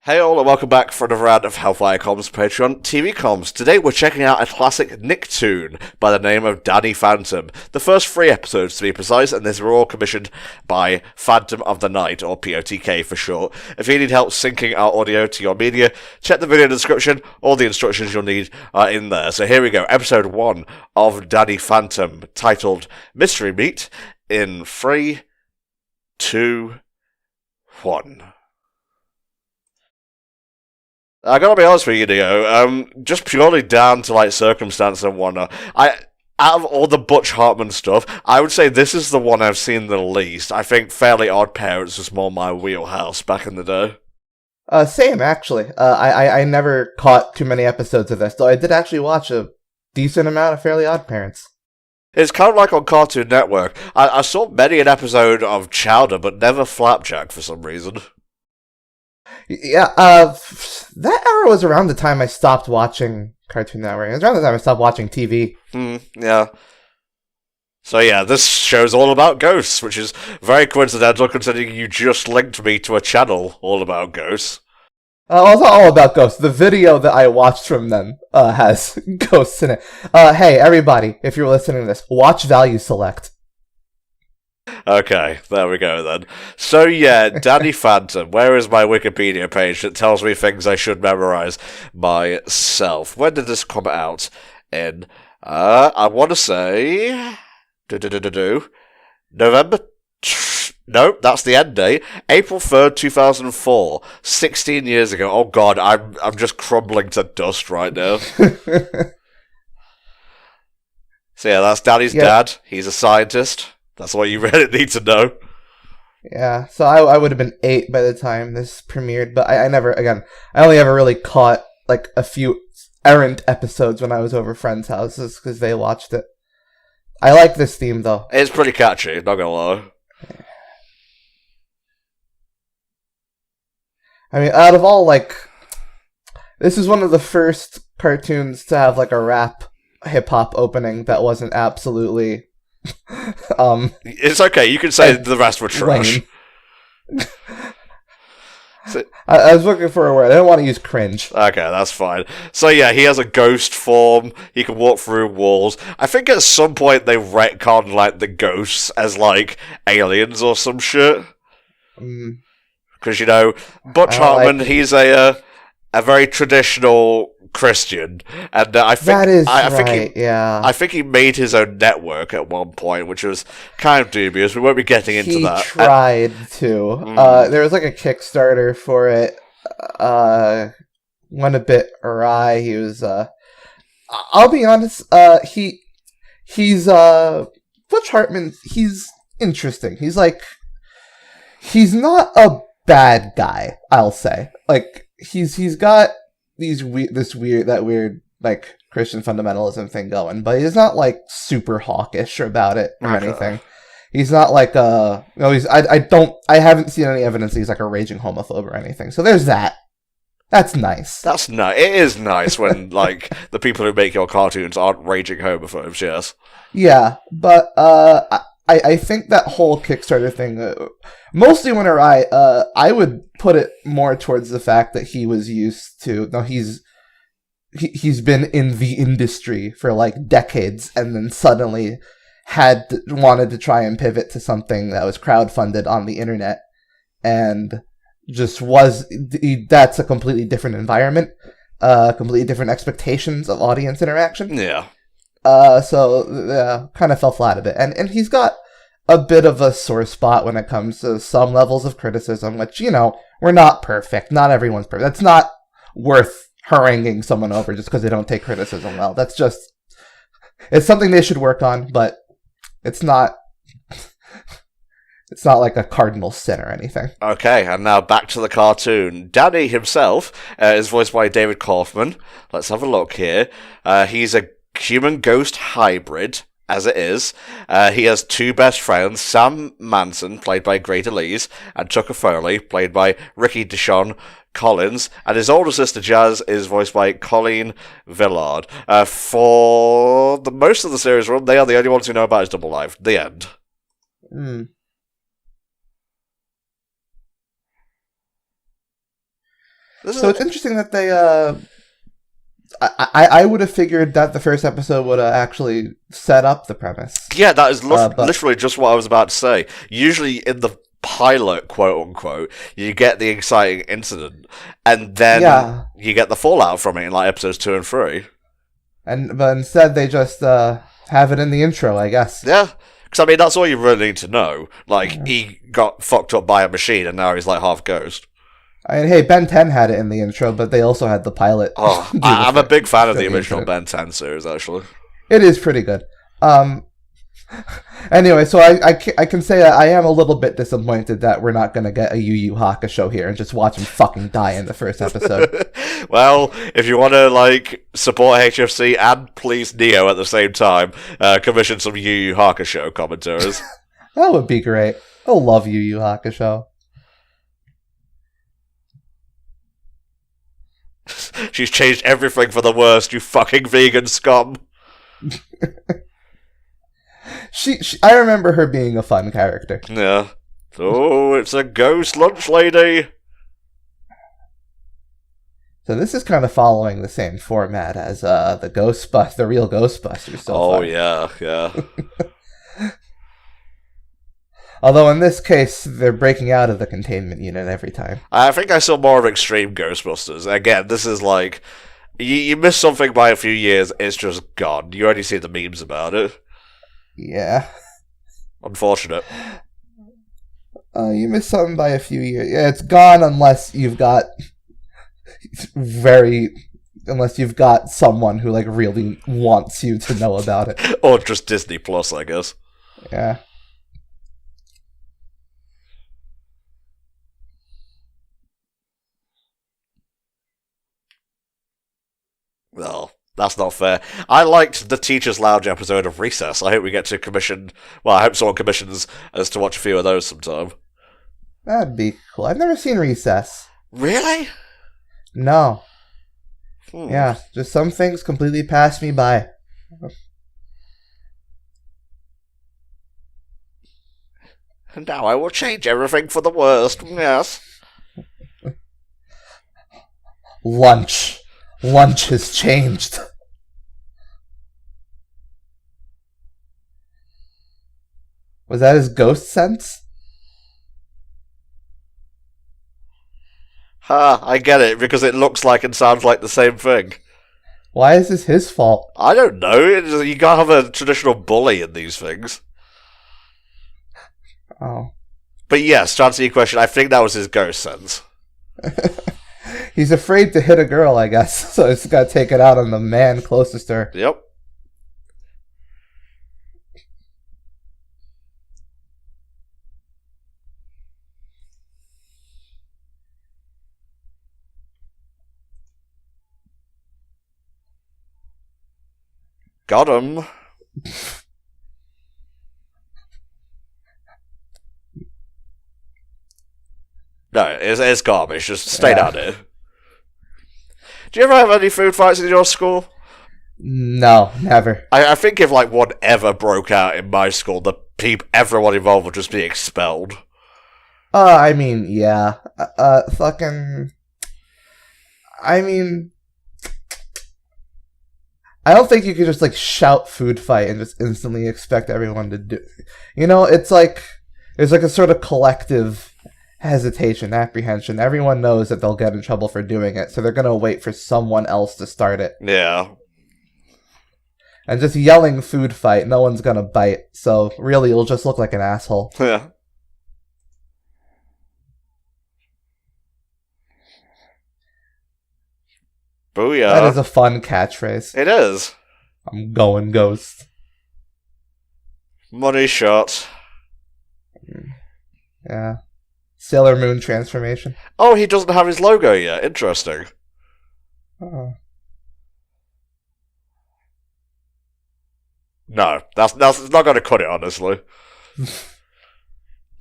Hey all, and welcome back for another round of HellfireComms Patreon TV Comms. Today we're checking out a classic Nicktoon by the name of Danny Phantom. The first 3 episodes to be precise, and these were all commissioned by Phantom of the Night, or POTK for short. If you need help syncing our audio to your media, check the video description. All the instructions you'll need are in there. So here we go, episode 1 of Danny Phantom, titled Mystery Meat, in 3, 2, 1. I gotta be honest with you, Neo, just purely down to, circumstance and whatnot, out of all the Butch Hartman stuff, I would say this is the one I've seen the least. I think Fairly Odd Parents was more my wheelhouse back in the day. Same, actually. I never caught too many episodes of this, though I did actually watch a decent amount of Fairly Odd Parents. It's kind of like on Cartoon Network. I saw many an episode of Chowder, but never Flapjack for some reason. Yeah, that era was around the time I stopped watching Cartoon Network. It was around the time I stopped watching TV. Yeah. So yeah, this show's all about ghosts, which is very coincidental considering you just linked me to a channel all about ghosts. It's not all about ghosts. The video that I watched from them has ghosts in it. Hey, everybody, if you're listening to this, watch Value Select. Okay, there we go then. So yeah, Danny Phantom, where is my Wikipedia page that tells me things I should memorize myself? When did this come out? In, I want to say... November... No, that's the end date. April 3rd, 2004. 16 years ago. Oh god, I'm just crumbling to dust right now. So yeah, that's Danny's dad. He's a scientist. That's what you really need to know. Yeah, so I would have been 8 by the time this premiered, but I only ever really caught, a few errant episodes when I was over friends' houses, because they watched it. I like this theme, though. It's pretty catchy, not gonna lie. I mean, out of all, this is one of the first cartoons to have, a rap hip-hop opening that wasn't absolutely... It's okay, you can say the rest were trash. I was looking for a word. I don't want to use cringe. Okay, that's fine. So yeah, he has a ghost form. He can walk through walls. I think at some point they retconned the ghosts as aliens or some shit. Because Butch Hartman, he's a very traditional Christian, and I think he made his own network at one point, which was kind of dubious. We won't be getting into that. He tried to. There was a Kickstarter for it. Went a bit awry. He was. I'll be honest. He's Butch Hartman. He's interesting. He's not a bad guy. I'll say. He's got this weird Christian fundamentalism thing going, but he's not super hawkish about it or anything. He's not I haven't seen any evidence that he's a raging homophobe or anything. So there's that. That's nice. That's nice. It is nice when the people who make your cartoons aren't raging homophobes. Yes. Yeah, but I think that whole Kickstarter thing, mostly when I would put it more towards the fact that he was used to. No, he's been in the industry for decades, and then suddenly wanted to try and pivot to something that was crowdfunded on the internet, and just that's a completely different environment, completely different expectations of audience interaction. Yeah. So kind of fell flat a bit, and he's got a bit of a sore spot when it comes to some levels of criticism, which we're not perfect. Not everyone's perfect. That's not worth haranguing someone over just because they don't take criticism well. That's just it's something they should work on, but it's not. It's not like a cardinal sin or anything. Okay, and now back to the cartoon. Danny himself is voiced by David Kaufman. Let's have a look here. He's a human ghost hybrid, as it is. He has 2 best friends, Sam Manson, played by Greta Lees, and Tucker Foley, played by Ricky Deshawn Collins, and his older sister Jazz is voiced by Colleen Villard. For the most of the series run, they are the only ones who know about his double life. The end. So it's interesting that they. I would have figured that the first episode would have actually set up the premise. Yeah, that is But literally just what I was about to say. Usually in the pilot, quote unquote, you get the exciting incident, and then you get the fallout from it in like episodes 2 and 3. But instead they just have it in the intro, I guess. Yeah, because I mean that's all you really need to know. Like he got fucked up by a machine, and now he's like half ghost. I mean, hey, Ben 10 had it in the intro, but they also had the pilot. Oh, I'm a big fan of the original Ben 10 series, actually. It is pretty good. Anyway, so I can say I am a little bit disappointed that we're not going to get a Yu Yu Hakusho here and just watch him fucking die in the first episode. Well, if you want to like support HFC and please Neo at the same time, commission some Yu Yu Hakusho commentaries. That would be great. I love Yu Yu Hakusho. She's changed everything for the worst, you fucking vegan scum. I remember her being a fun character. Yeah. Oh, it's a ghost lunch lady. So this is kind of following the same format as the real Ghostbusters so far. Yeah. Although in this case, they're breaking out of the containment unit every time. I think I saw more of Extreme Ghostbusters. Again, this is like, you miss something by a few years, it's just gone. You already see the memes about it. Yeah. Unfortunate. You miss something by a few years. Yeah, it's gone unless you've got someone who like really wants you to know about it. Or just Disney Plus, I guess. Yeah. Well, that's not fair. I liked the Teacher's Lounge episode of Recess. I hope we get to commission... Well, I hope someone commissions us to watch a few of those sometime. That'd be cool. I've never seen Recess. Really? No. Yeah, just some things completely pass me by. And now I will change everything for the worst, yes. Lunch has changed. Was that his ghost sense? I get it, because it looks like and sounds like the same thing. Why is this his fault? I don't know. You can't have a traditional bully in these things. Oh. But yes, to answer your question, I think that was his ghost sense. He's afraid to hit a girl, I guess, so he's got to take it out on the man closest to her. Yep. Got him. No, it's garbage. Just stay down here. Do you ever have any food fights in your school? No, never. I think if like one ever broke out in my school, everyone involved would just be expelled. I mean, yeah. Fucking... I mean... I don't think you could just, like, shout food fight and just instantly expect everyone to do... You know, it's like... There's, like, a sort of collective hesitation, apprehension. Everyone knows that they'll get in trouble for doing it, so they're gonna wait for someone else to start it. Yeah. And just yelling food fight, no one's gonna bite, so really you'll just look like an asshole. Yeah. Booyah. That is a fun catchphrase. It is. I'm going ghost. Money shot. Yeah. Sailor Moon transformation. Oh, he doesn't have his logo yet. Interesting. Oh. No, that's not going to cut it, honestly.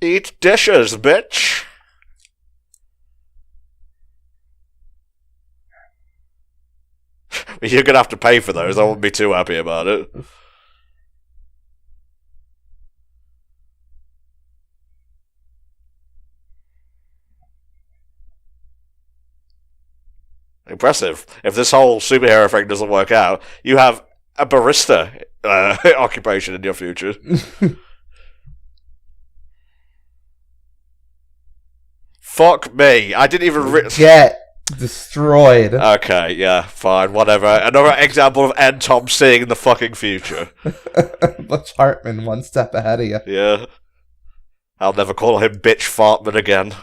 Eat dishes, bitch. You're going to have to pay for those. I wouldn't be too happy about it. Impressive. If this whole superhero thing doesn't work out, you have a barista occupation in your future. Fuck me. I didn't even... Get destroyed. Okay, yeah, fine, whatever. Another example of N. Tom seeing in the fucking future. Butch Hartman, one step ahead of you. Yeah. I'll never call him Bitch Fartman again.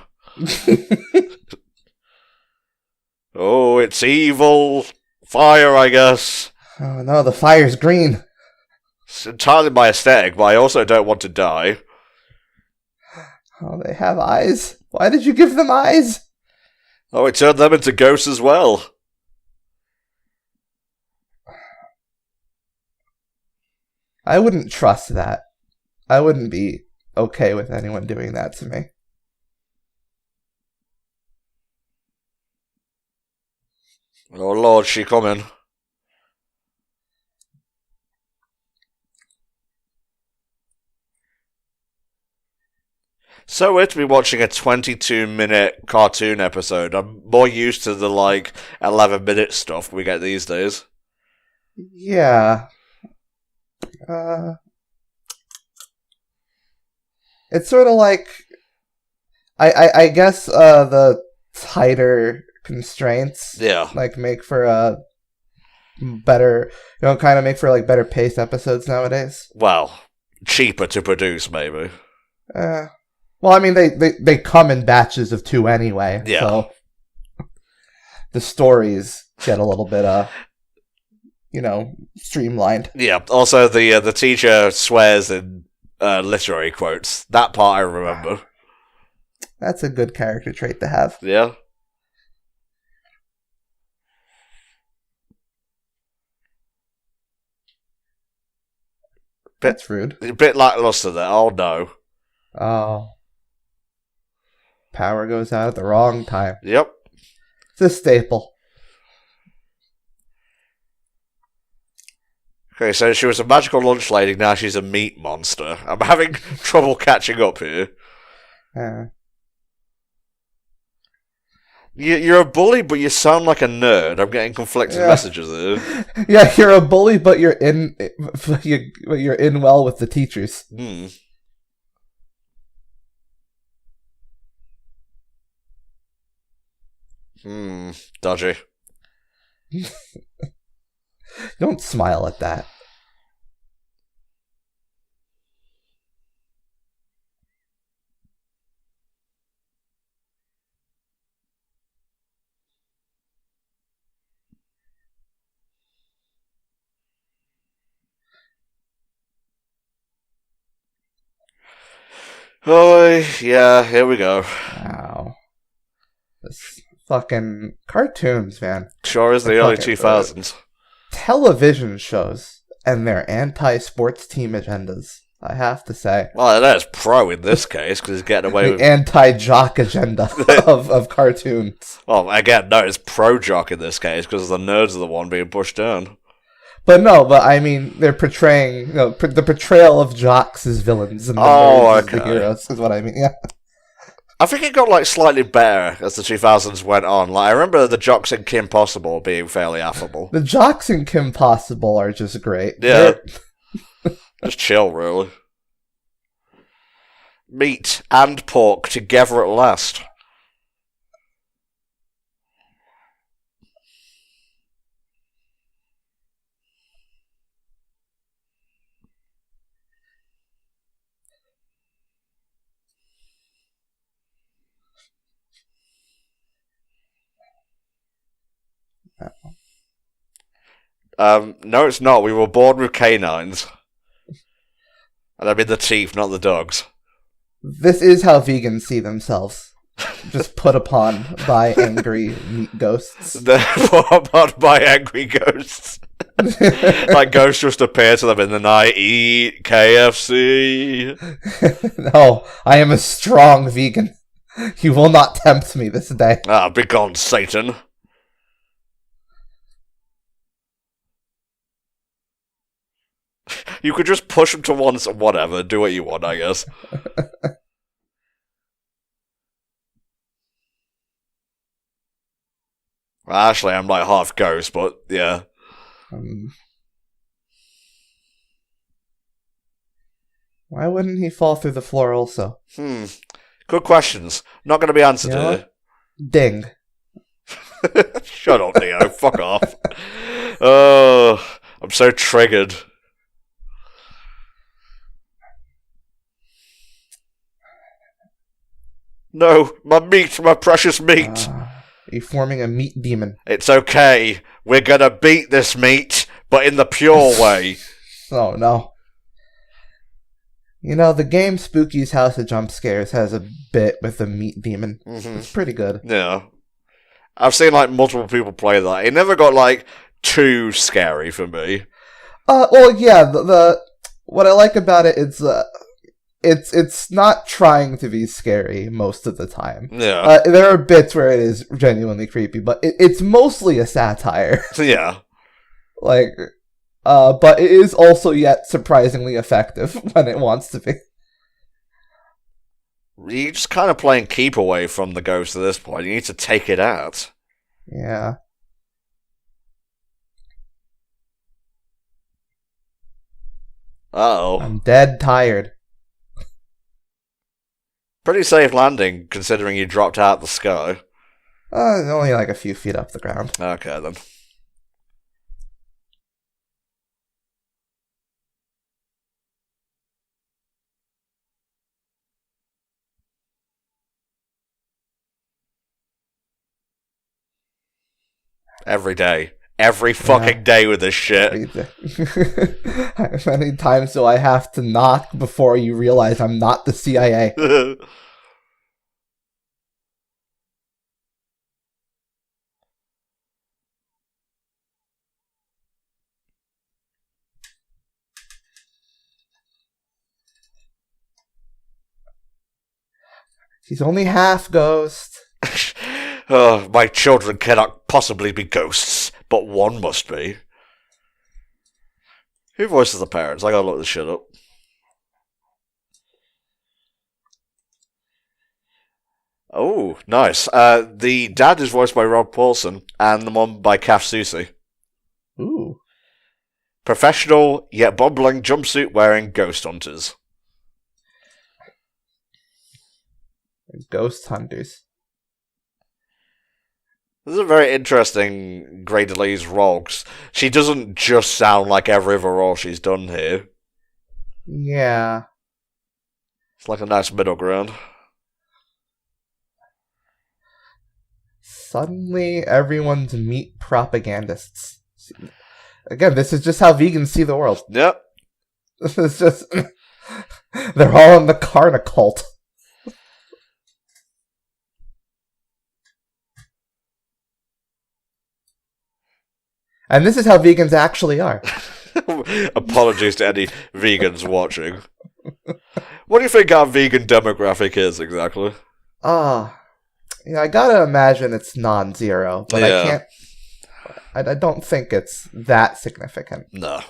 Oh, it's evil. Fire, I guess. Oh no, the fire's green. It's entirely my aesthetic, but I also don't want to die. Oh, they have eyes. Why did you give them eyes? Oh, it turned them into ghosts as well. I wouldn't trust that. I wouldn't be okay with anyone doing that to me. Oh Lord, she coming. So weird to be watching a 22-minute cartoon episode. I'm more used to the, 11-minute stuff we get these days. Yeah. It's sort of like... I guess the tighter constraints make for a better... kind of make for, better paced episodes nowadays. Well, cheaper to produce, maybe. Well, I mean, they come in batches of 2 anyway, so the stories get a little bit, streamlined. Yeah, also the teacher swears in literary quotes. That part I remember. That's a good character trait to have. Yeah. That's rude. A bit lackluster there, oh no. Oh. Power goes out at the wrong time. Yep. It's a staple. Okay, so she was a magical lunch lady, now she's a meat monster. I'm having trouble catching up here. You're a bully, but you sound like a nerd. I'm getting conflicting messages here. Yeah, you're a bully, but you're in well with the teachers. Dodgy. Don't smile at that. Oh, yeah, here we go. Wow. This fucking cartoons, man. Sure is the early 2000s. Television shows and their anti-sports team agendas, I have to say. Well, that's pro in this case, because he's getting away with... The anti-jock agenda of cartoons. Well, again, no, it's pro-jock in this case, because the nerds are the one being pushed down. But I mean, they're portraying... the portrayal of jocks as villains and the nerds as the heroes, is what I mean, yeah. I think it got, slightly better as the 2000s went on. I remember the jocks in Kim Possible being fairly affable. The jocks in Kim Possible are just great. Yeah. Just chill, really. Meat and pork together at last. No, it's not. We were born with canines. And I mean the teeth, not the dogs. This is how vegans see themselves. Just put upon by angry meat ghosts. They're put upon by angry ghosts. Ghosts just appear to them in the night. Eat KFC. No, I am a strong vegan. You will not tempt me this day. Ah, begone, Satan. You could just push them to one, whatever, do what you want, I guess. Well, actually, I'm like half ghost, but yeah. Why wouldn't he fall through the floor also? Good questions. Not going to be answered You know here. Ding. Shut up, Neo. Fuck off. Oh, I'm so triggered. No, my meat, my precious meat. You're forming a meat demon. It's okay. We're gonna beat this meat, but in the pure way. Oh, no. You know, the game Spooky's House of Jump Scares has a bit with the meat demon. Mm-hmm. It's pretty good. Yeah. I've seen, like, multiple people play that. It never got, like, too scary for me. Well, yeah, the what I like about it is, it's not trying to be scary most of the time. Yeah. There are bits where it is genuinely creepy, but it's mostly a satire. Yeah. Like, but it is also yet surprisingly effective when it wants to be. You're just kind of playing keep away from the ghost at this point. You need to take it out. Yeah. Uh-oh. I'm dead tired. Pretty safe landing, considering you dropped out the sky. Only like a few feet up the ground. Okay, then. Every day. Every fucking day with this shit. How many times do I have to knock before you realize I'm not the CIA? He's only half ghost. Oh, my children cannot possibly be ghosts, but one must be. Who voices the parents? I gotta look this shit up. Oh, nice. The dad is voiced by Rob Paulson, and the mom by Kath Soucie. Ooh. Professional, yet bumbling jumpsuit wearing ghost hunters. Ghost hunters. This is a very interesting Grady Lee's role, 'cause she doesn't just sound like every other role she's done here. Yeah. It's like a nice middle ground. Suddenly, everyone's meat propagandists. Again, this is just how vegans see the world. Yep. This is just... They're all in the Karna cult. And this is how vegans actually are. Apologies to any vegans watching. What do you think our vegan demographic is exactly? Yeah, I gotta imagine it's non-zero, but Yeah. I can't... I don't think it's that significant. No.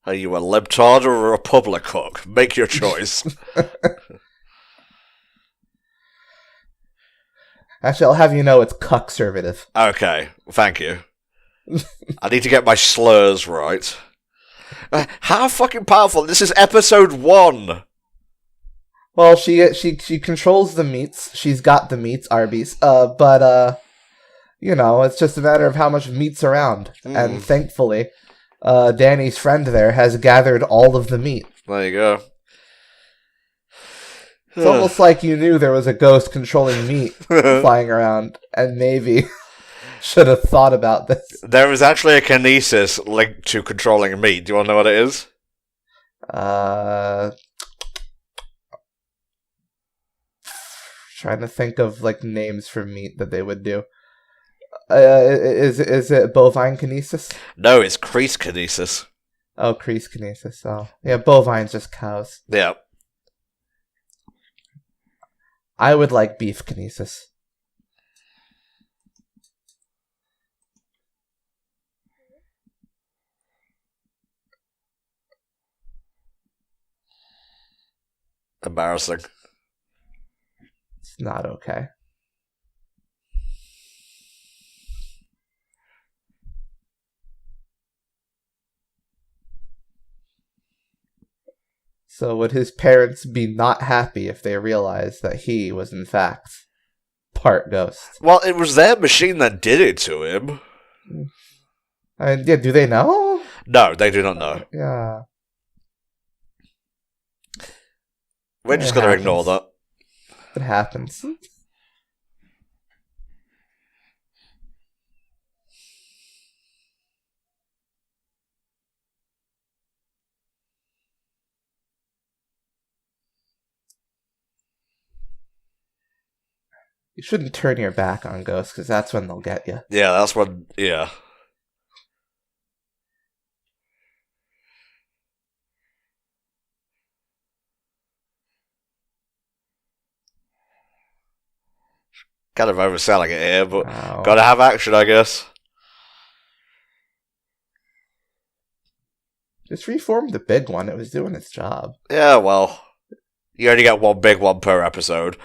Are you a libtard or a Republic hook? Make your choice. Actually, I'll have you know it's cuck-servative. Okay, thank you. I need to get my slurs right. How fucking powerful? This is episode 1. Well, she controls the meats. She's got the meats, Arby's. But you know, it's just a matter of how much meat's around. And thankfully, Danny's friend there has gathered all of the meat. There you go. It's almost like you knew there was a ghost controlling meat flying around, and maybe should have thought about this. There is actually a kinesis linked to controlling meat. Do you want to know what it is? Trying to think of like names for meat that they would do. Is it bovine kinesis? No, it's crease kinesis. Oh, crease kinesis. Oh, yeah, bovine's just cows. Yeah. I would like beef kinesis. Embarrassing. It's not okay. So would his parents be not happy if they realized that he was in fact part ghost? Well, it was their machine that did it to him. And yeah, do they know? No, they do not know. Yeah. We're just going to ignore that. It happens. You shouldn't turn your back on ghosts, because that's when they'll get you. Yeah, that's when... Yeah. Kind of overselling it here, but gotta have action, I guess. Just reform the big one. It was doing its job. Yeah, well, you only get one big one per episode.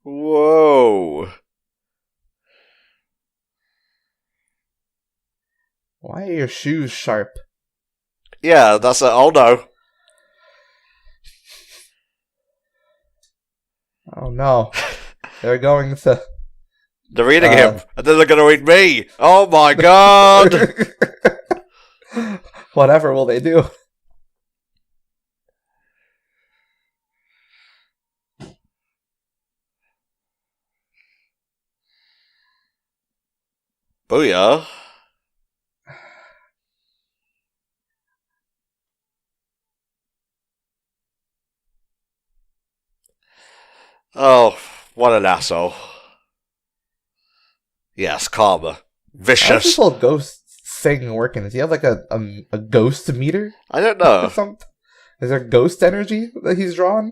Whoa. Why are your shoes sharp? Yeah, that's it. Oh no. Oh no. They're going to... They're eating him, and then they're going to eat me. Oh my god. Whatever will they do? Booyah. Oh, what an asshole. Yes, karma. Vicious. How's this whole ghost thing working? Does he have like a ghost meter? I don't know. Or something? Is there ghost energy that he's drawing?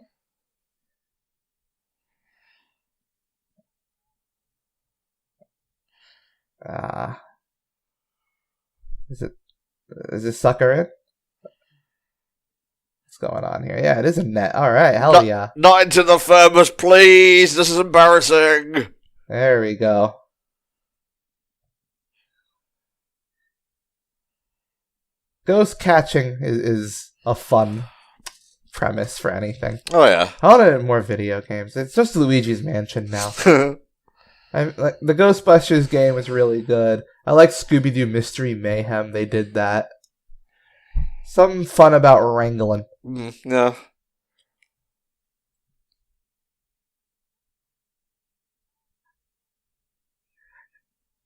Is this sucker in? What's going on here? Yeah, it is a net. Alright, hell yeah. Not into the thermos, please. This is embarrassing. There we go. Ghost catching is a fun premise for anything. Oh yeah. I want more video games. It's just Luigi's Mansion now. Like the Ghostbusters game was really good. I like Scooby-Doo Mystery Mayhem. They did that. Something fun about wrangling. Yeah.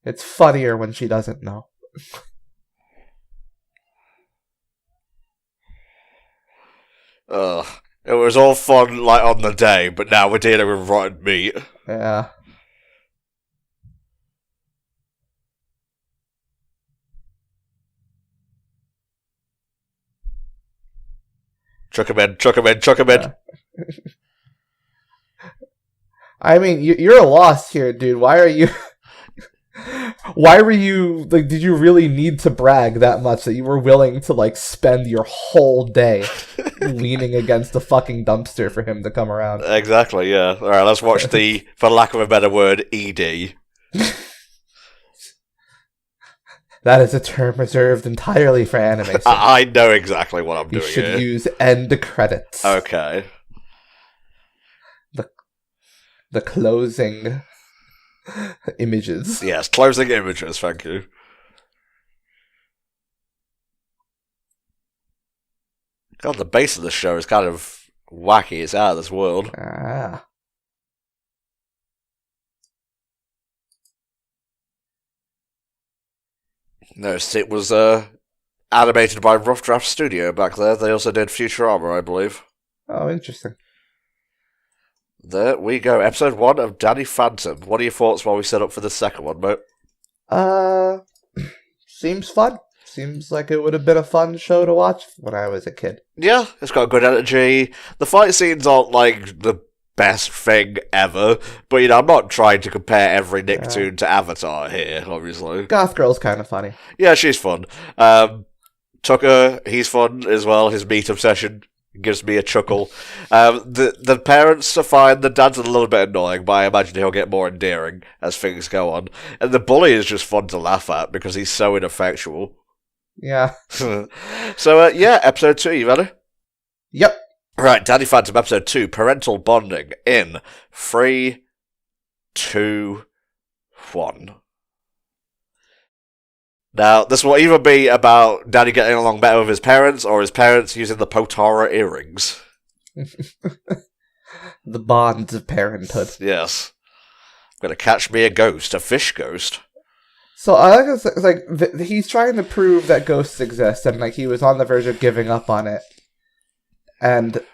It's funnier when she doesn't know. It was all fun, like, on the day, but now we're dealing with rotten meat. Yeah. Chuck him in, chuck him in, chuck him in. I mean, you're lost here, dude. Why are you... Why were you... Like, did you really need to brag that much that you were willing to, like, spend your whole day leaning against a fucking dumpster for him to come around? Exactly, yeah. Alright, let's watch the, for lack of a better word, ED. That is a term reserved entirely for anime. I know exactly what I'm doing here. You should use end credits. Okay. The closing images. Yes, closing images, thank you. God, the base of the show is kind of wacky. It's out of this world. Noticed it was animated by Rough Draft Studio back there. They also did Futurama, I believe. Oh, interesting. There we go. Episode 1 of Danny Phantom. What are your thoughts while we set up for the second one, mate? Seems fun. Seems like it would have been a fun show to watch when I was a kid. Yeah, it's got good energy. The fight scenes aren't like the best thing ever, but you know, I'm not trying to compare every Nicktoon to Avatar here, obviously. Goth Girl's kind of funny. Yeah, she's fun. Tucker, he's fun as well. His meat obsession gives me a chuckle. The parents are fine. The dad's a little bit annoying, but I imagine he'll get more endearing as things go on. And the bully is just fun to laugh at because he's so ineffectual. Yeah. So, episode 2, you ready? Yep. Right, Danny Phantom, episode 2, Parental Bonding, in 3, 2, 1. Now, this will either be about Danny getting along better with his parents, or his parents using the Potara earrings. The bonds of parenthood. Yes. I'm gonna catch me a ghost, a fish ghost. So I like it's like he's trying to prove that ghosts exist, and like he was on the verge of giving up on it. And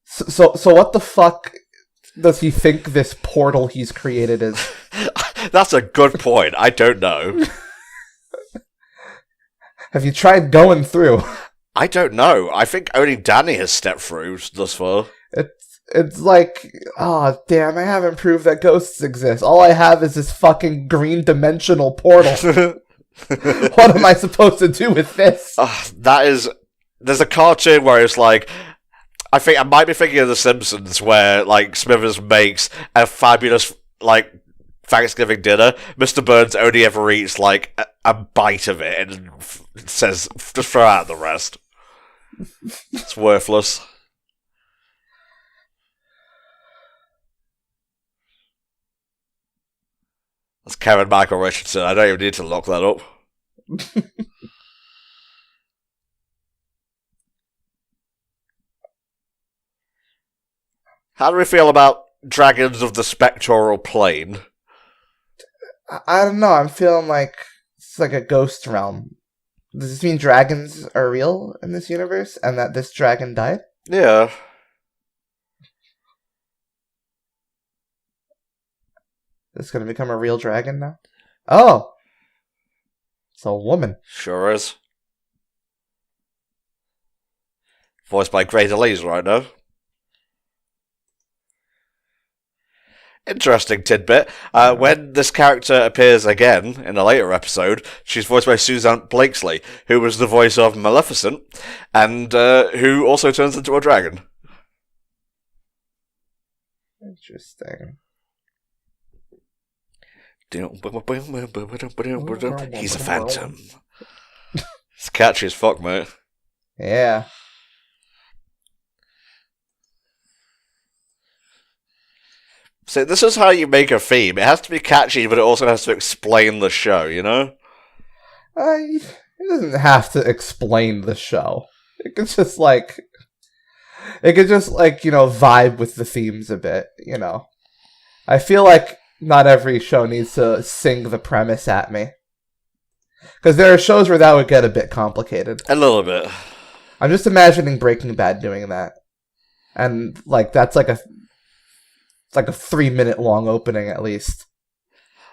so what the fuck does he think this portal he's created is? That's a good point. I don't know. Have you tried going through? I don't know. I think only Danny has stepped through thus far. It's like, oh damn, I haven't proved that ghosts exist. All I have is this fucking green dimensional portal. What am I supposed to do with this? There's a cartoon where it's like, I think I might be thinking of The Simpsons, where like Smithers makes a fabulous like Thanksgiving dinner. Mr. Burns only ever eats like a bite of it and says, just throw out the rest. It's worthless. That's Kevin Michael Richardson. I don't even need to look that up. How do we feel about Dragons of the Spectral Plane? I don't know. I'm feeling like it's like a ghost realm. Does this mean dragons are real in this universe and that this dragon died? Yeah. It's going to become a real dragon now? Oh! It's a woman. Sure is. Voiced by Greta Lees right now. Interesting tidbit. When this character appears again in a later episode, she's voiced by Suzanne Blakesley, who was the voice of Maleficent, and who also turns into a dragon. Interesting. He's a phantom. It's catchy as fuck, mate. Yeah. So this is how you make a theme. It has to be catchy, but it also has to explain the show, you know? It doesn't have to explain the show. It could just vibe with the themes a bit, you know? I feel like not every show needs to sing the premise at me. Because there are shows where that would get a bit complicated. A little bit. I'm just imagining Breaking Bad doing that. And, like, that's like a 3-minute long opening at least.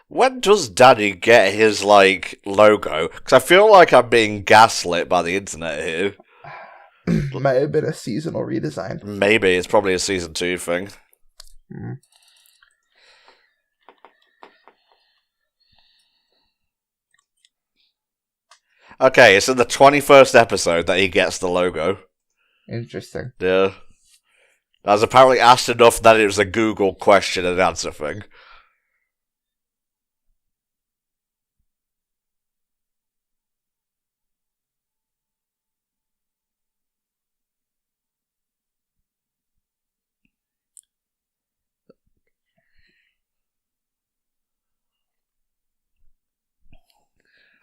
When does Danny get his, like, logo? Because I feel like I'm being gaslit by the internet here. It might have been a seasonal redesign. Maybe. It's probably a season 2 thing. Mm. Okay, it's in the 21st episode that he gets the logo. Interesting. Yeah. I was apparently asked enough that it was a Google question and answer thing.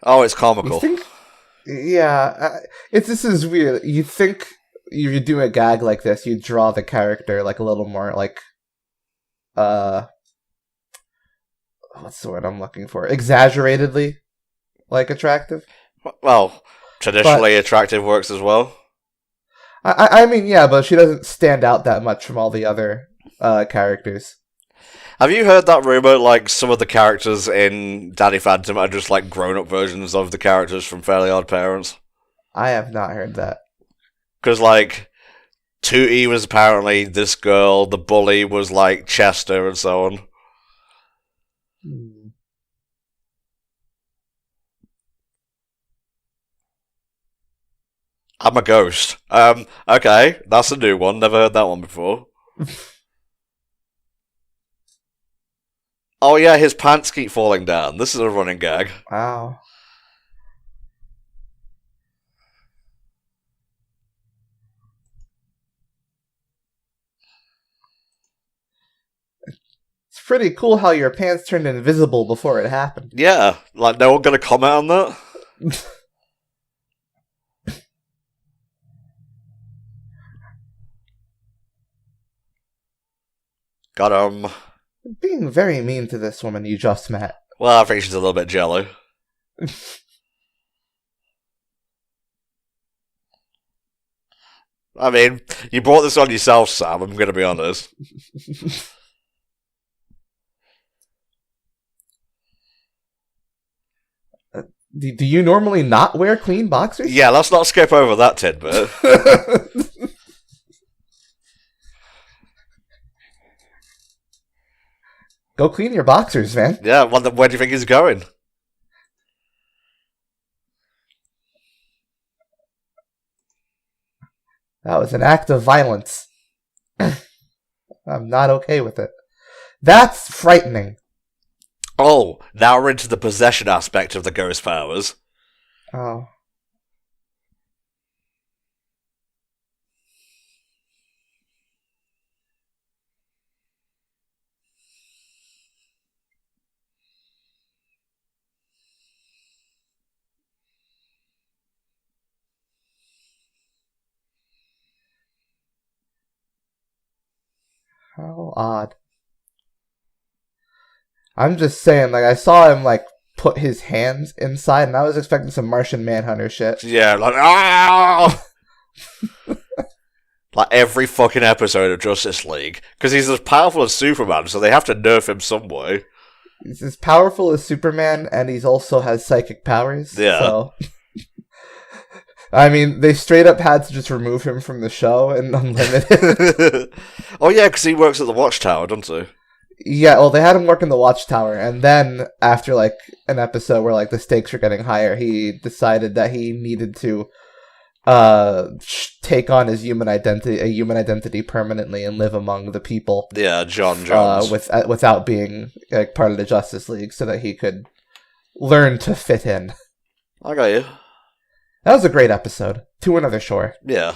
Oh, it's comical. This is weird. You think if you do a gag like this, you draw the character like a little more like, what's the word I'm looking for? Exaggeratedly, like attractive. Well, traditionally attractive works as well. I mean, yeah, but she doesn't stand out that much from all the other characters. Have you heard that rumor? Like, some of the characters in Danny Phantom are just like grown-up versions of the characters from Fairly Odd Parents. I have not heard that. Because, like, Tootie was apparently this girl, the bully was, like, Chester, and so on. I'm a ghost. Okay, that's a new one. Never heard that one before. Oh yeah, his pants keep falling down. This is a running gag. Wow. It's pretty cool how your pants turned invisible before it happened. Yeah, like no one gonna comment on that? Got him. Being very mean to this woman you just met. Well, I think she's a little bit jelly. I mean, you brought this on yourself, Sam, I'm gonna be honest. Do you normally not wear clean boxers? Yeah, let's not skip over that tidbit. Go clean your boxers, man. Yeah, well, where do you think he's going? That was an act of violence. I'm not okay with it. That's frightening. Oh, now we're into the possession aspect of the ghost powers. Oh. How odd. I'm just saying, like, I saw him, like, put his hands inside, and I was expecting some Martian Manhunter shit. Yeah, like, ah! Like every fucking episode of Justice League. Because he's as powerful as Superman, so they have to nerf him some way. He's as powerful as Superman, and he also has psychic powers. Yeah. So. I mean, they straight up had to just remove him from the show and Unlimited. Oh yeah, because he works at the Watchtower, doesn't he? Yeah, well, they had him work in the Watchtower, and then after, like, an episode where, like, the stakes were getting higher, he decided that he needed to take on his human identity permanently and live among the people. Yeah, John Jones. Without being, like, part of the Justice League, so that he could learn to fit in. I got you. That was a great episode. To Another Shore. Yeah.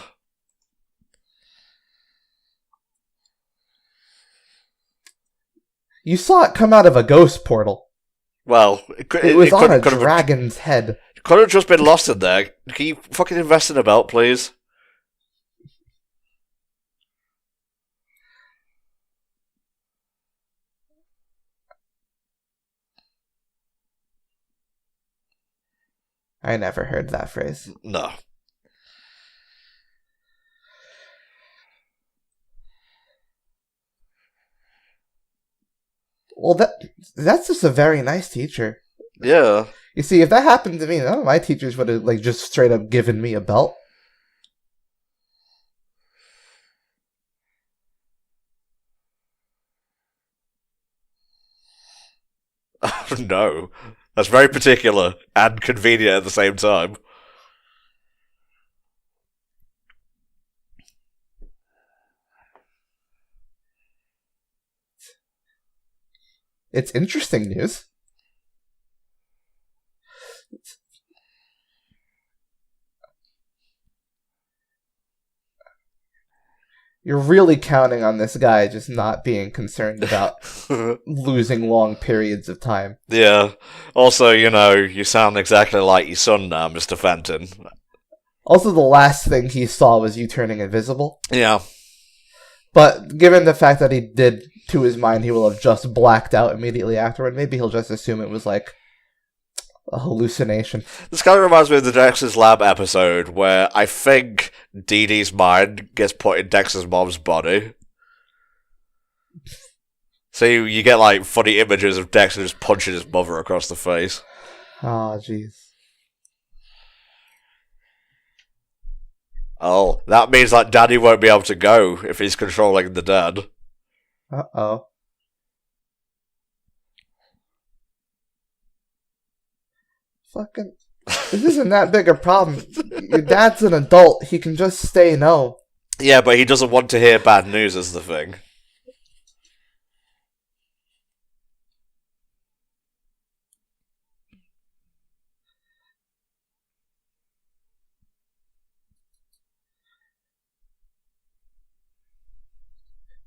You saw it come out of a ghost portal. Well, it was on a dragon's head. Could have just been lost in there. Can you fucking invest in a belt, please? I never heard that phrase. No. Well, that's just a very nice teacher. Yeah. You see, if that happened to me, none of my teachers would have, like, just straight up given me a belt. Oh, no. That's very particular and convenient at the same time. It's interesting news. You're really counting on this guy just not being concerned about losing long periods of time. Yeah. Also, you sound exactly like your son now, Mr. Fenton. Also, the last thing he saw was you turning invisible. Yeah. But given the fact that he did, to his mind, he will have just blacked out immediately afterward, maybe he'll just assume it was like a hallucination. This kind of reminds me of the Dexter's Lab episode where I think Dee Dee's mind gets put in Dexter's mom's body. So you get like funny images of Dexter just punching his mother across the face. Oh, jeez. Oh, that means like Daddy won't be able to go if he's controlling the dad. Uh-oh. Fucking... This isn't that big a problem. Your dad's an adult. He can just say no. Yeah, but he doesn't want to hear bad news is the thing.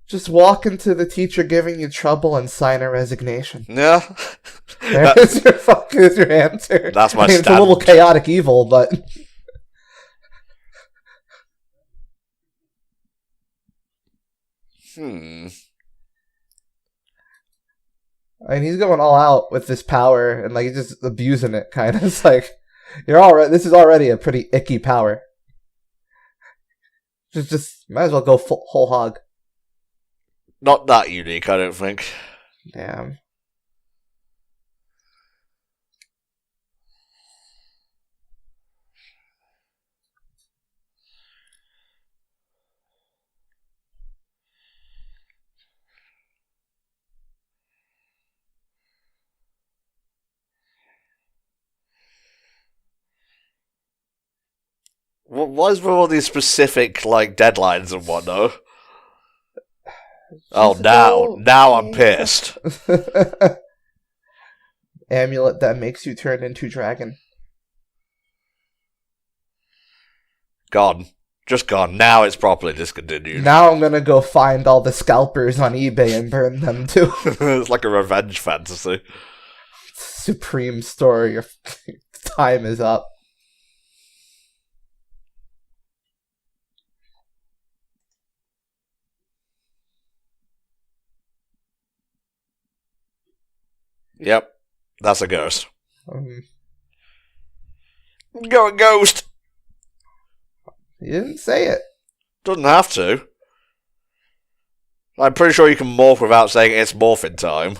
Just walk into the teacher giving you trouble and sign a resignation. Yeah. There's your answer. That's my It's a little chaotic evil, but... Hmm. I mean, he's going all out with this power, and like he's just abusing it, kind of. It's like, you're all right. This is already a pretty icky power. Just might as well go whole hog. Not that unique, I don't think. Damn. What is with all these specific, like, deadlines and whatnot? Oh, now I'm pissed. Amulet that makes you turn into dragon. Gone. Just gone. Now it's properly discontinued. Now I'm gonna go find all the scalpers on eBay and burn them too. It's like a revenge fantasy. Supreme story. Your time is up. Yep. That's a ghost. Go a ghost! You didn't say it. Doesn't have to. I'm pretty sure you can morph without saying it's morphing time.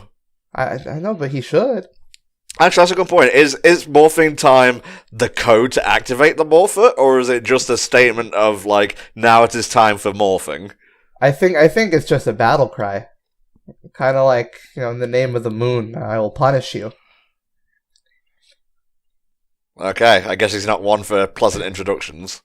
I know, but he should. Actually, that's a good point. Is morphing time the code to activate the morpher, or is it just a statement of, like, now it is time for morphing? I think it's just a battle cry. Kind of like, in the name of the moon, I will punish you. Okay, I guess he's not one for pleasant introductions.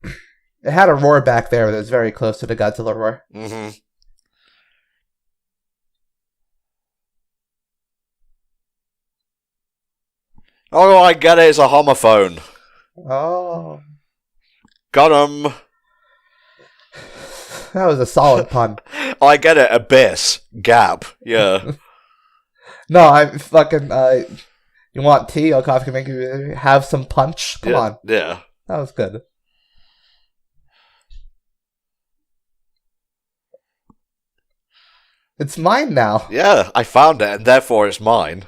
It had a roar back there that was very close to the Godzilla roar. Mm-hmm. Oh, I get it, it's a homophone. Oh. Got him. That was a solid pun. Oh, I get it, abyss. Gap. Yeah. No, I'm fucking, you want tea? Or coffee can make you have some punch? Come on. Yeah. That was good. It's mine now. Yeah, I found it, and therefore it's mine.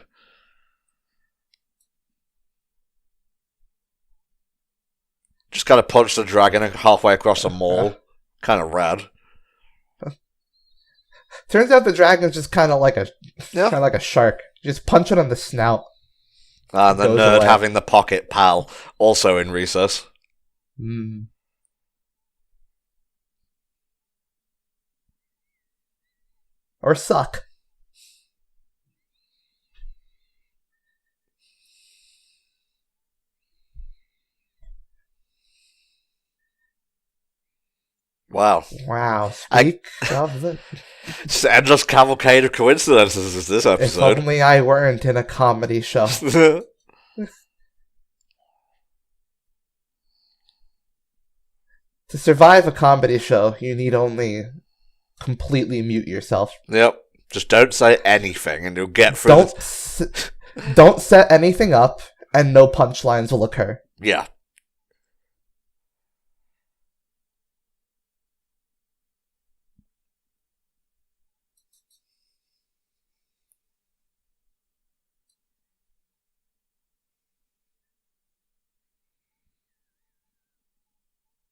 Just kind of punched the dragon halfway across a mall. Kind of rad. Turns out the dragon's just kind of like a shark. Just punch it on the snout. And the nerd away. Having the pocket pal, also in recess. Or suck. Wow. Speak of the... Just endless cavalcade of coincidences is this episode. If only I weren't in a comedy show. To survive a comedy show, you need only completely mute yourself. Yep. Just don't say anything and you'll get through Don't set anything up and no punchlines will occur. Yeah.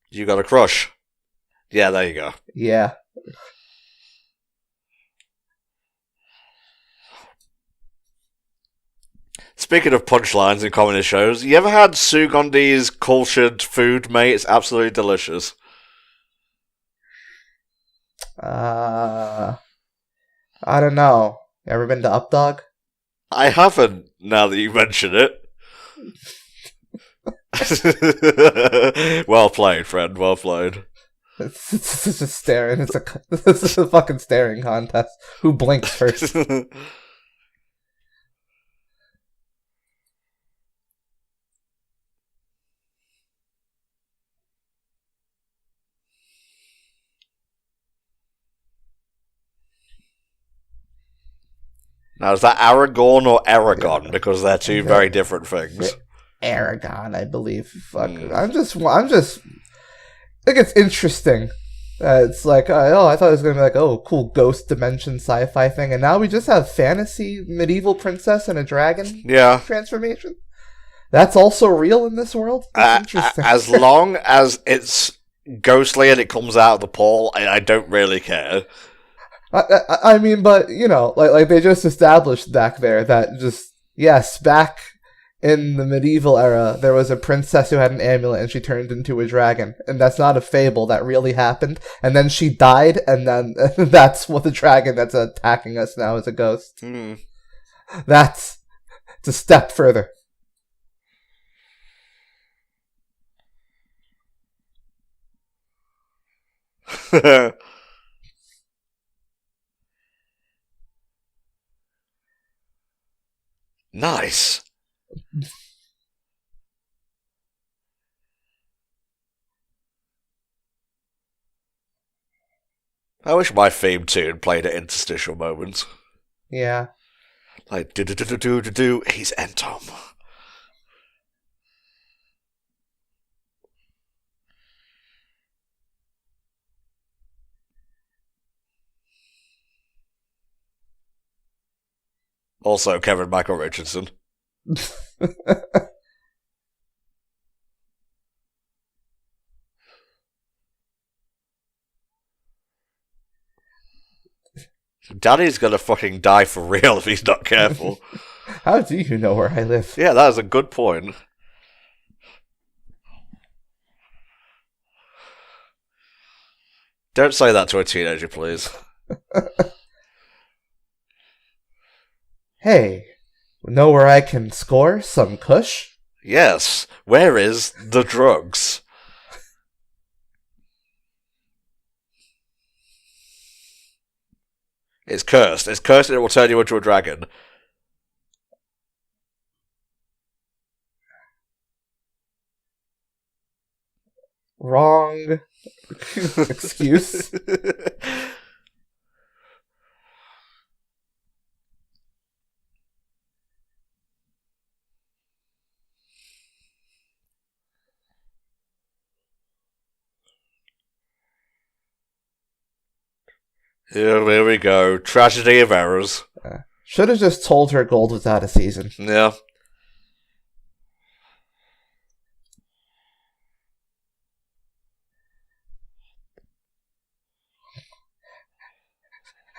You got a crush. Yeah, there you go. Yeah. Speaking of punchlines in comedy shows, you ever had Sugondi's cultured food, mate? It's absolutely delicious. I don't know. Ever been to Updog? I haven't, now that you mention it. Well played, friend. Well played. It's just staring. It's a fucking staring contest. Who blinks first? Now, is that Aragorn or Aragon? Because they're two very different things. Aragon, I believe. Fuck. I'm just. I think it's interesting. It's like, I thought it was going to be like, cool ghost dimension sci-fi thing, and now we just have fantasy medieval princess and a dragon transformation. That's also real in this world? That's interesting. As long as it's ghostly and it comes out of the pole, I don't really care. I mean, but, like they just established back there that back in the medieval era, there was a princess who had an amulet and she turned into a dragon. And that's not a fable, that really happened. And then she died, and then that's what the dragon that's attacking us now is a ghost. That's a step further. Nice. I wish my theme tune played at interstitial moments. Yeah. Like, do, he's Entom. Also, Kevin Michael Richardson. Daddy's gonna fucking die for real if he's not careful. How do you know where I live? Yeah, that is a good point. Don't say that to a teenager, please. Hey, know where I can score some kush? Yes, where is the drugs? It's cursed. It's cursed and it will turn you into a dragon. Wrong excuse. Here we go. Tragedy of errors. Should have just told her gold was out of season. Yeah.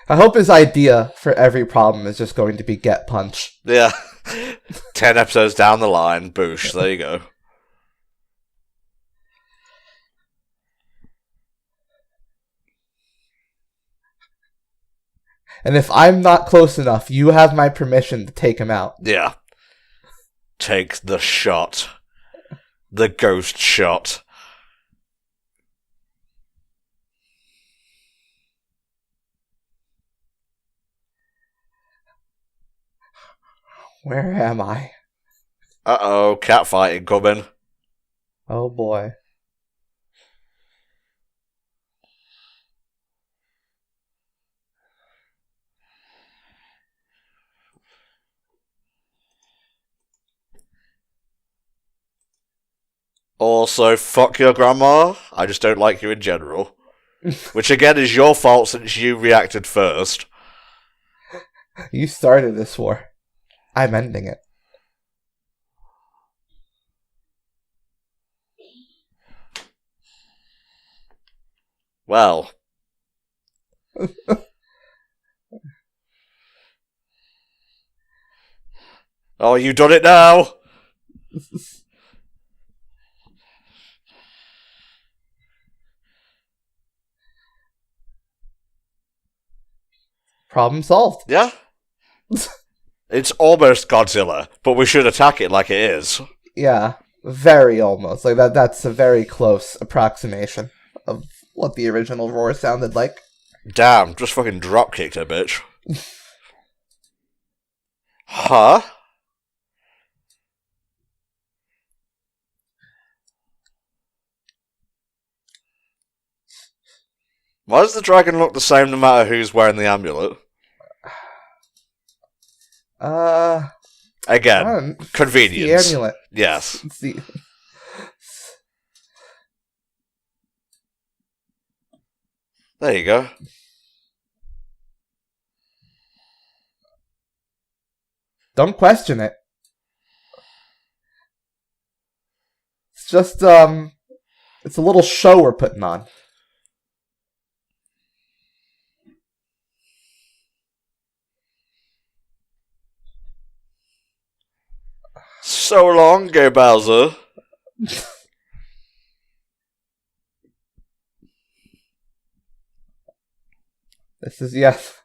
I hope his idea for every problem is just going to be get punch. Yeah. 10 episodes down the line, boosh, there you go. And if I'm not close enough, you have my permission to take him out. Yeah. Take the shot. The ghost shot. Where am I? Uh-oh, catfighting coming. Oh boy. Also, fuck your grandma. I just don't like you in general. Which again is your fault since you reacted first. You started this war. I'm ending it. Well. Oh, you done it now? Problem solved. Yeah. It's almost Godzilla, but we should attack it like it is. Yeah, very almost. Like that's a very close approximation of what the original roar sounded like. Damn, just fucking drop-kicked her, bitch. Huh? Why does the dragon look the same no matter who's wearing the amulet? Again, convenience. The amulet. Yes. There you go. Don't question it. It's just, it's a little show we're putting on. So long, Go Bowser. This is, yes.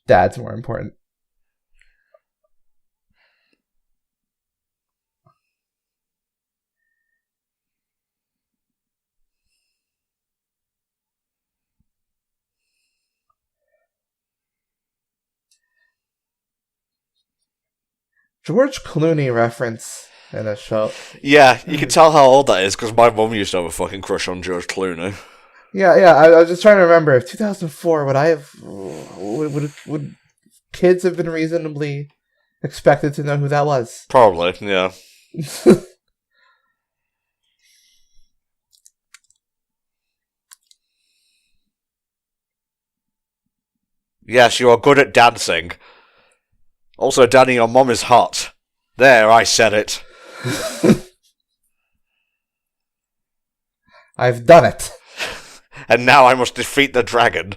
Dad's more important. George Clooney reference in a show. Yeah, you can tell how old that is because my mum used to have a fucking crush on George Clooney. Yeah. I was just trying to remember. 2004. Would kids have been reasonably expected to know who that was? Probably, yeah. Yes, you are good at dancing. Also, Danny, your mum is hot. There, I said it. I've done it. And now I must defeat the dragon.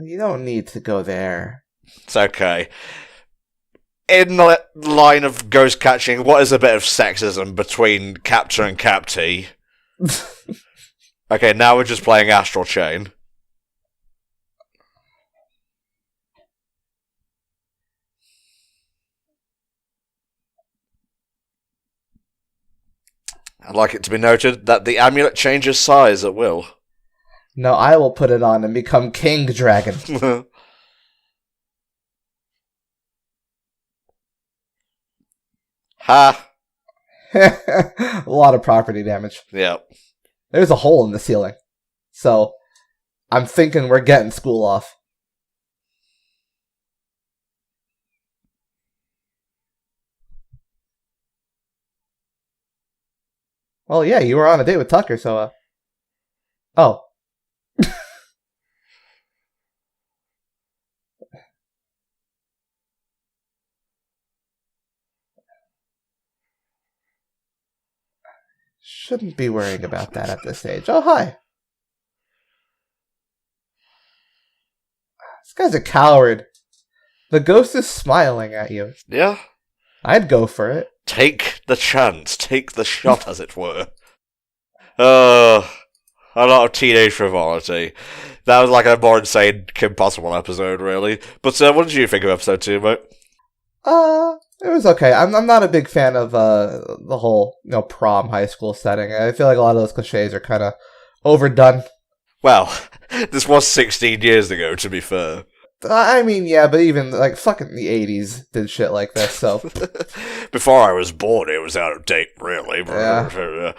You don't need to go there. It's okay. In the line of ghost catching, what is a bit of sexism between captor and captee? Okay, now we're just playing Astral Chain. I'd like it to be noted that the amulet changes size at will. No, I will put it on and become King Dragon. Ha! A lot of property damage. Yep. There's a hole in the ceiling. So, I'm thinking we're getting school off. Well, yeah, you were on a date with Tucker, so, Oh. Shouldn't be worrying about that at this stage. Oh, hi. This guy's a coward. The ghost is smiling at you. Yeah. I'd go for it. Take the chance. Take the shot, as it were. A lot of teenage frivolity. That was like a more insane Kim Possible episode, really. But what did you think of episode 2, mate? It was okay. I'm not a big fan of the whole prom high school setting. I feel like a lot of those cliches are kind of overdone. Well, this was 16 years ago, to be fair. I mean, yeah, but even like fucking the 80s did shit like this. So before I was born, it was out of date, really. Yeah.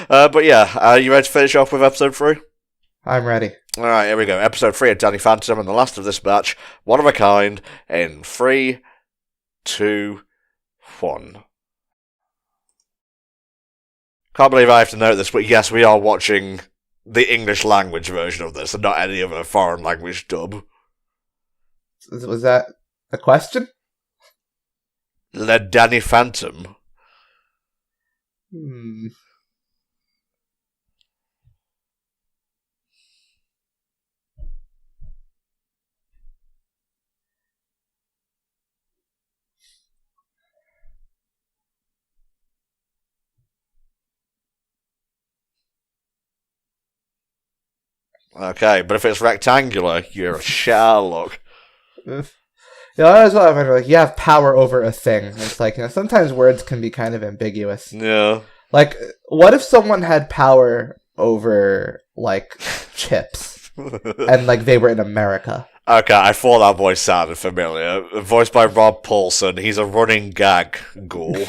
But yeah, you ready to finish off with episode 3? I'm ready. All right, here we go. Episode 3 of Danny Phantom, and the last of this batch, one of a kind, in 3, 2, 1. Can't believe I have to note this, but yes, we are watching the English language version of this, and not any other foreign language dub. Was that a question? Le Danny Phantom. Okay, but if it's rectangular, you're a Sherlock. Yeah, that's what I remember. Like, you have power over a thing. It's like, sometimes words can be kind of ambiguous. Yeah. Like, what if someone had power over, like, chips, and, like, they were in America? Okay, I thought that voice sounded familiar. Voiced by Rob Paulson, he's a running gag ghoul.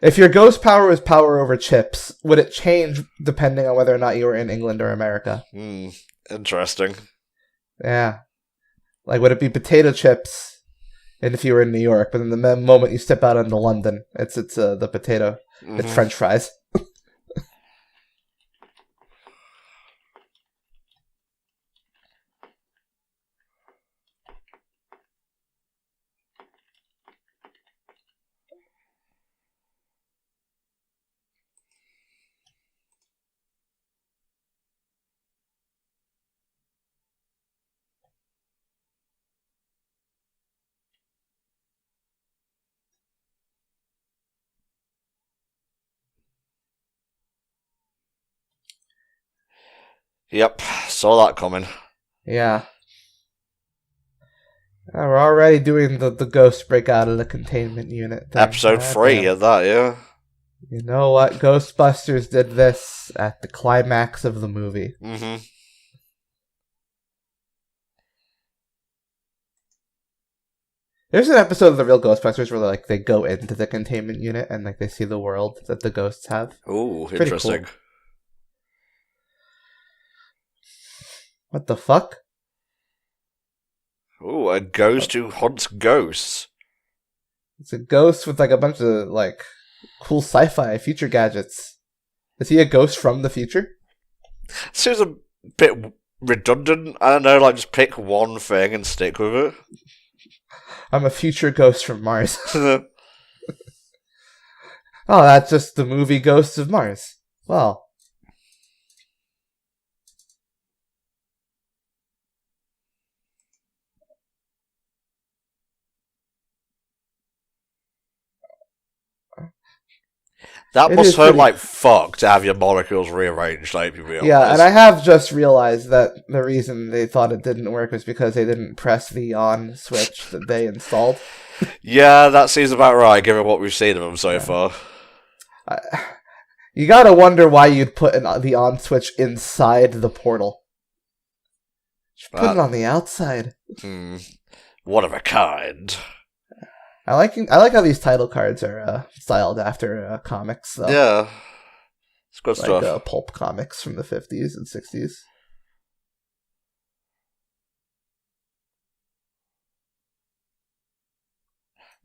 If your ghost power was power over chips, would it change depending on whether or not you were in England or America? Interesting. Yeah. Like, would it be potato chips and if you were in New York, but then the moment you step out into London, it's the potato. It's French fries. Yep, saw that coming. Yeah. We're already doing the ghost break out of the containment unit thing. Episode 3 of that, yeah. You know what? Ghostbusters did this at the climax of the movie. There's an episode of the real Ghostbusters where like they go into the containment unit and like they see the world that the ghosts have. Ooh, Pretty interesting. Cool. What the fuck? Ooh, a ghost who hunts ghosts. It's a ghost with like a bunch of like cool sci-fi future gadgets. Is he a ghost from the future? Seems a bit redundant. I don't know, like just pick one thing and stick with it. I'm a future ghost from Mars. Oh, that's just the movie Ghosts of Mars. Well. That must hurt like fuck to have your molecules rearranged, like you realize. Yeah, and I have just realized that the reason they thought it didn't work was because they didn't press the on switch that they installed. Yeah, that seems about right, given what we've seen of them so far. You gotta wonder why you'd put the on switch inside the portal. Just put it on the outside. One of a kind. I like how these title cards are styled after comics, though. Yeah. It's good stuff. Like pulp comics from the 50s and 60s.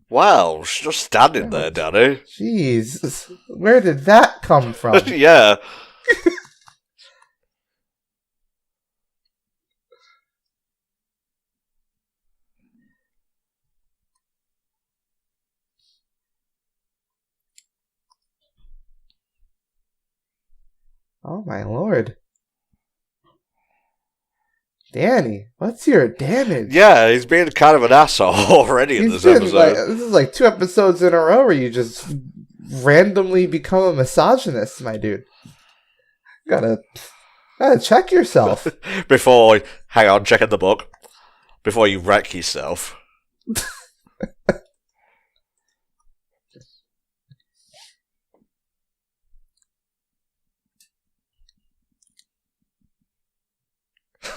Wow, she's just standing there, Danny. Jeez, where did that come from? Yeah. Oh my lord. Danny, what's your damage? Yeah, he's being kind of an asshole already in this episode. This is like 2 episodes in a row where you just randomly become a misogynist, my dude. Gotta check yourself. Hang on, checking the book. Before you wreck yourself.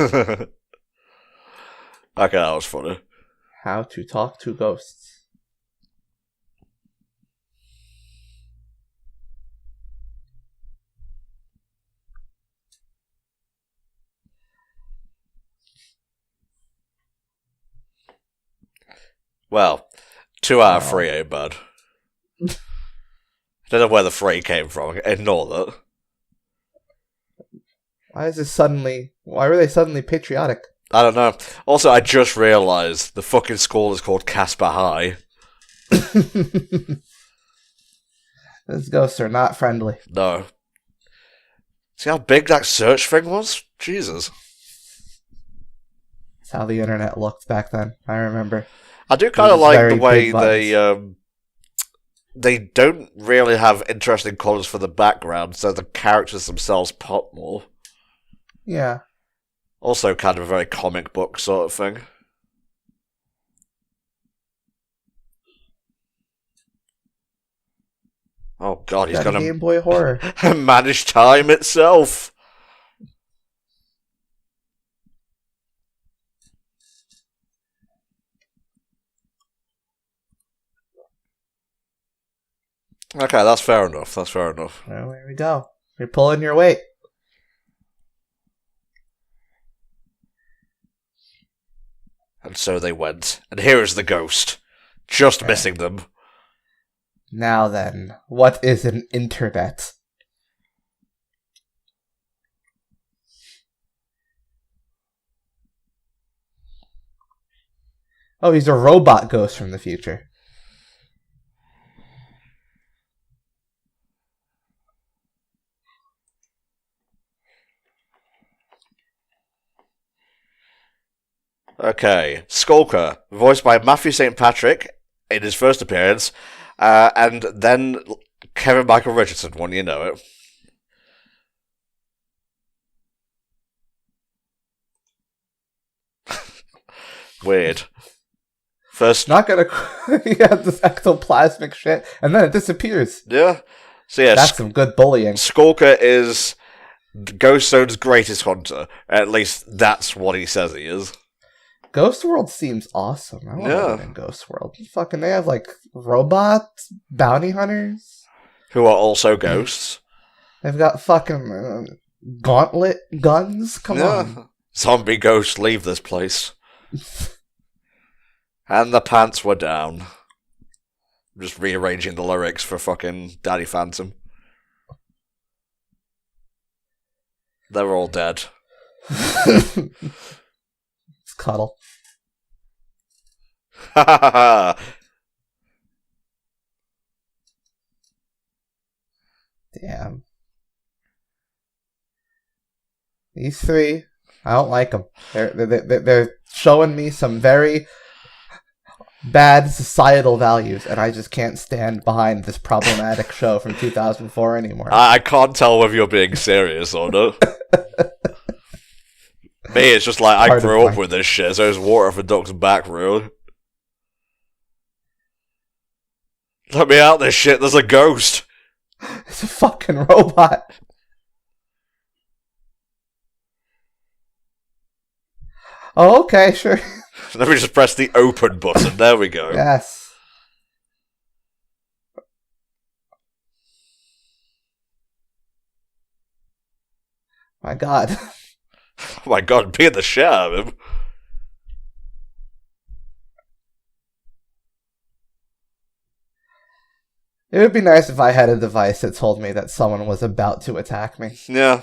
Okay, that was funny. How to talk to ghosts. Well, 2 out of 3 ain't bad. I don't know where the 3 came from. Ignore that. Why were they suddenly patriotic? I don't know. Also, I just realised the fucking school is called Casper High. Those ghosts are not friendly. No. See how big that search thing was? Jesus. That's how the internet looked back then. I remember. I do kind of like the way they don't really have interesting colours for the background, so the characters themselves pop more. Yeah. Also kind of a very comic book sort of thing. Oh god, he's Got a gonna Game Boy horror. manage time itself. Okay, that's fair enough. That's fair enough. Well, there we go. You're pulling your weight. And so they went. And here is the ghost. Just Okay. missing them. Now then, what is an internet? Oh, he's a robot ghost from the future. Okay. Skulker, voiced by Matthew St. Patrick in his first appearance, and then Kevin Michael Richardson, when you know it. Weird. First, Not gonna. He has this ectoplasmic shit, and then it disappears. yeah. So yeah, That's some good bullying. Skulker is Ghost Zone's greatest hunter. At least that's what he says he is. Ghost World seems awesome. I want to live in Ghost World. Fucking, they have like robot bounty hunters. Who are also ghosts. They've got fucking gauntlet guns. Come on. Zombie ghosts leave this place. And the pants were down. I'm just rearranging the lyrics for fucking Daddy Phantom. They're all dead. It's cuddle. Ha ha ha! Damn. These three, I don't like them. They're showing me some very bad societal values, and I just can't stand behind this problematic show from 2004 anymore. I can't tell whether you're being serious or not. Me, it's just like, I grew up with this shit, so it's water for duck's back, really. Let me out this shit, there's a ghost. It's a fucking robot. Oh, okay, sure. Let me just press the open button, there we go. Yes. My god. Oh my god, beat the shit out of him. It would be nice if I had a device that told me that someone was about to attack me. Yeah.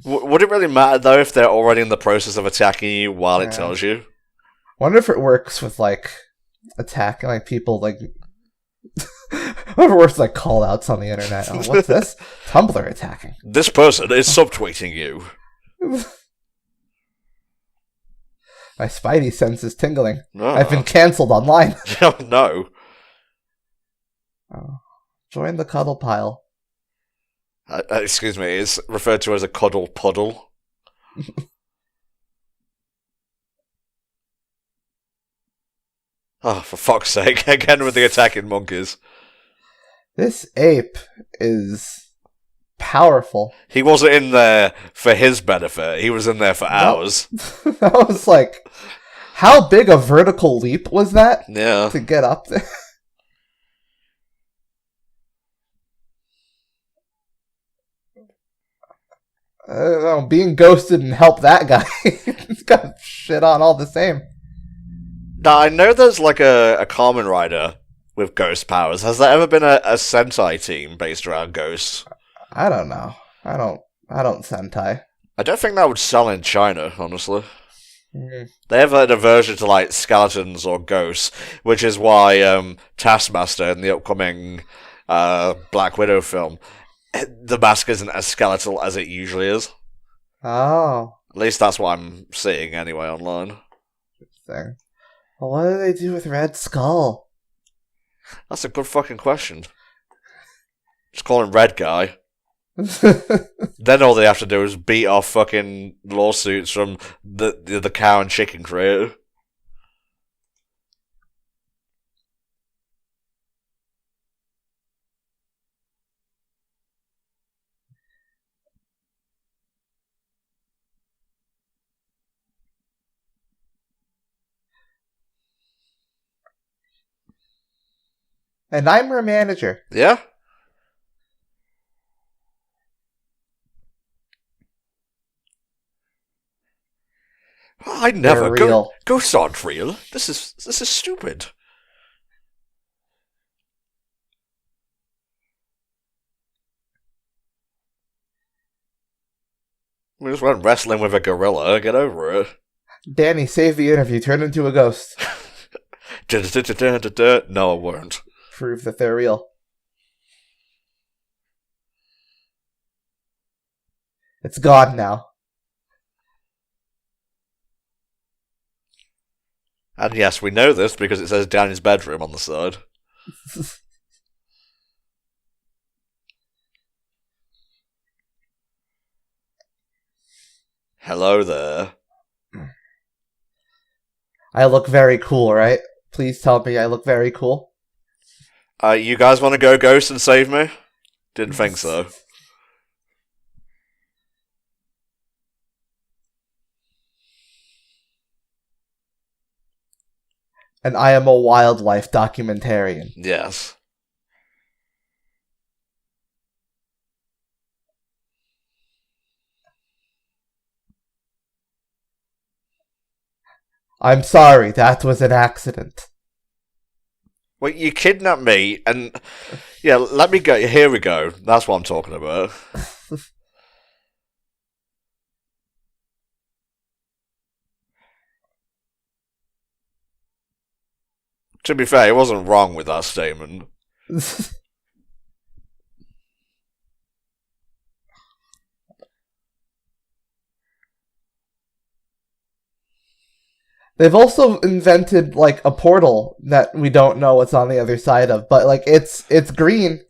Would it really matter, though, if they're already in the process of attacking you while it tells you? Wonder if it works with, like, attacking, like, people, like... Wonder if it works with, like, call-outs on the internet. Oh, what's this? Tumblr attacking. This person is subtweeting you. My spidey sense is tingling. Oh. I've been cancelled online. Oh, no. Oh. Join the cuddle pile. Excuse me, it's referred to as a cuddle puddle. Oh, for fuck's sake, again with the attacking monkeys. This ape is powerful. He wasn't in there for his benefit, he was in there for ours. I was like, how big a vertical leap was that Yeah. to get up there? I don't know, being ghosted and help that guy. He's got shit on all the same. Now, I know there's like a Kamen Rider with ghost powers. Has there ever been a Sentai team based around ghosts? I don't know. I don't Sentai. I don't think that would sell in China, honestly. Mm. They have an aversion to like skeletons or ghosts, which is why Taskmaster in the upcoming Black Widow film, the mask isn't as skeletal as it usually is. Oh. At least that's what I'm seeing anyway online. Interesting. Well, what do they do with Red Skull? That's a good fucking question. Just call him Red Guy. Then all they have to do is beat off fucking lawsuits from the cow and chicken creator. And I'm her manager. Yeah? I never. They're real. Ghosts aren't real. This is stupid. We just went wrestling with a gorilla. Get over it. Danny, save the interview. Turn into a ghost. No, I won't. Prove that they're real. It's gone now. And yes, we know this because it says Danny's bedroom on the side. Hello there. I look very cool, right? Please tell me I look very cool. You guys want to go ghost and save me? Didn't think so. And I am a wildlife documentarian. Yes. I'm sorry, that was an accident. Well, you kidnapped me, and yeah, let me go. Here we go. That's what I'm talking about. To be fair, he wasn't wrong with that statement. They've also invented, like, a portal that we don't know what's on the other side of, but, like, it's green,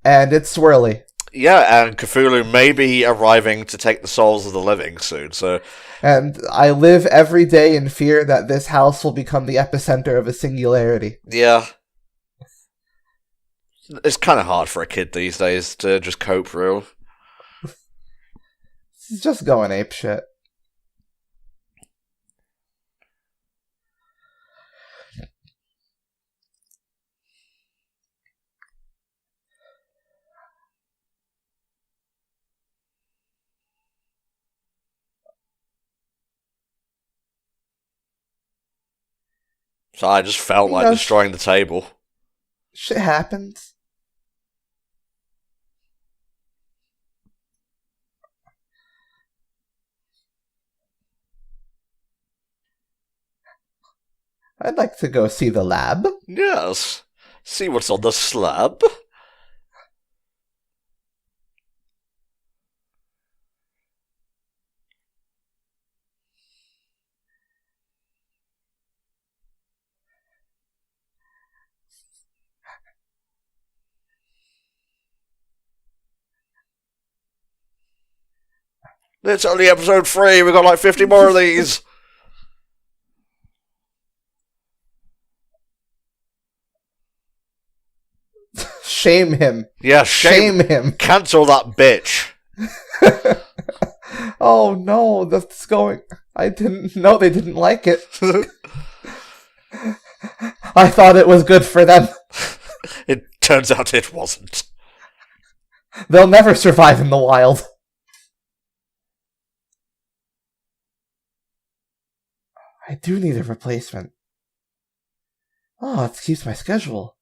and it's swirly. Yeah, and Cthulhu may be arriving to take the souls of the living soon, so... And I live every day in fear that this house will become the epicenter of a singularity. Yeah. It's kind of hard for a kid these days to just cope through. It's just going apeshit. So I just felt like destroying the table. Shit happens. I'd like to go see the lab. Yes. See what's on the slab. It's only episode 3, we've got like 50 more of these. Shame him. Yeah, shame him. Cancel that bitch. Oh no, that's going... I didn't know they didn't like it. I thought it was good for them. It turns out it wasn't. They'll never survive in the wild. I do need a replacement. Oh, it keeps my schedule.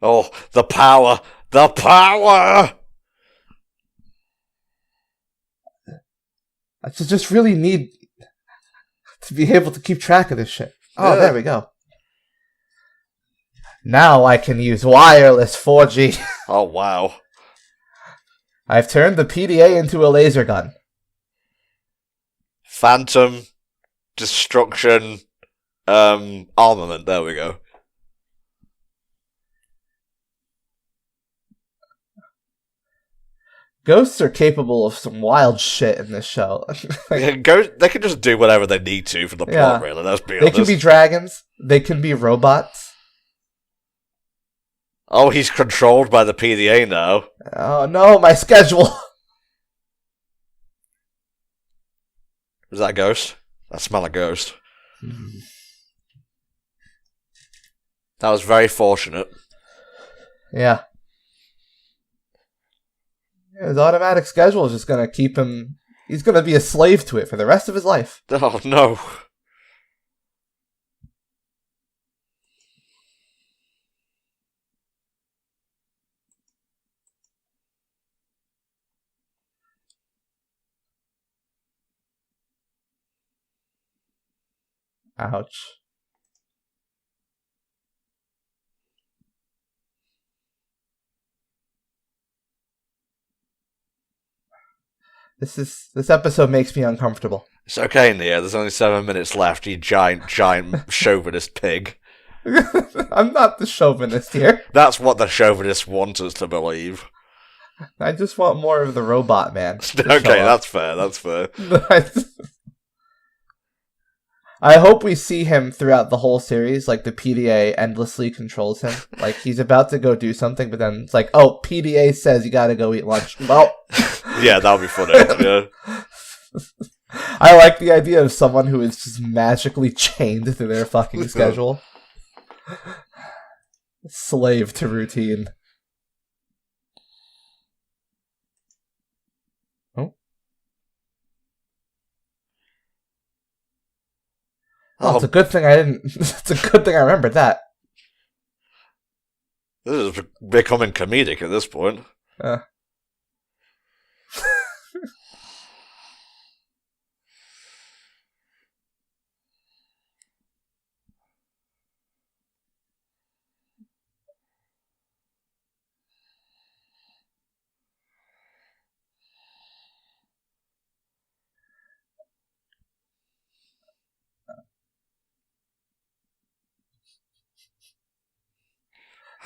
Oh, the power! The power! I just really need to be able to keep track of this shit. Oh, there we go. Now I can use wireless 4G. Oh, wow. I've turned the PDA into a laser gun. Phantom, destruction, armament. There we go. Ghosts are capable of some wild shit in this show. They can just do whatever they need to for the plot, really, let's be honest. They can be dragons. They can be robots. Oh, he's controlled by the PDA now. Oh no, my schedule! Is that a ghost? I smell a ghost. That was very fortunate. Yeah. His automatic schedule is just going to keep him... He's going to be a slave to it for the rest of his life. Oh, no. Ouch. This episode makes me uncomfortable. It's okay, Nia. There's only 7 minutes left, you giant chauvinist pig. I'm not the chauvinist here. That's what the chauvinists want us to believe. I just want more of the robot man. Okay, that's fair, that's fair. I hope we see him throughout the whole series, like the PDA endlessly controls him. Like, he's about to go do something, but then it's like, oh, PDA says you gotta go eat lunch. Well... Yeah, that would be funny, yeah. I like the idea of someone who is just magically chained to their fucking schedule. Slave to routine. Oh, it's a good thing I didn't... It's a good thing I remembered that. This is becoming comedic at this point.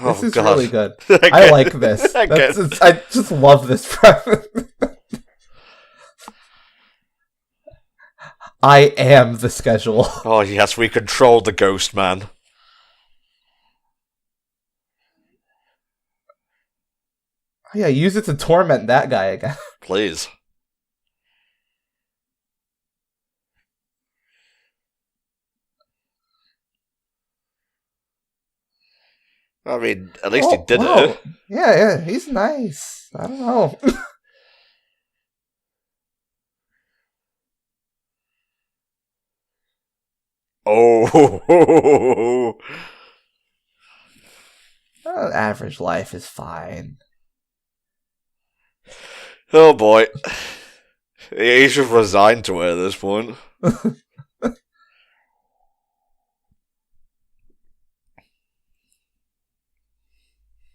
This is really good. I like this. I just love this premise. I am the schedule. Oh yes, we control the ghost man. Oh, yeah, use it to torment that guy again. Please. I mean, at least he did it. Yeah, he's nice. I don't know. Oh. Average life is fine. Oh boy. He's just resigned to it at this point.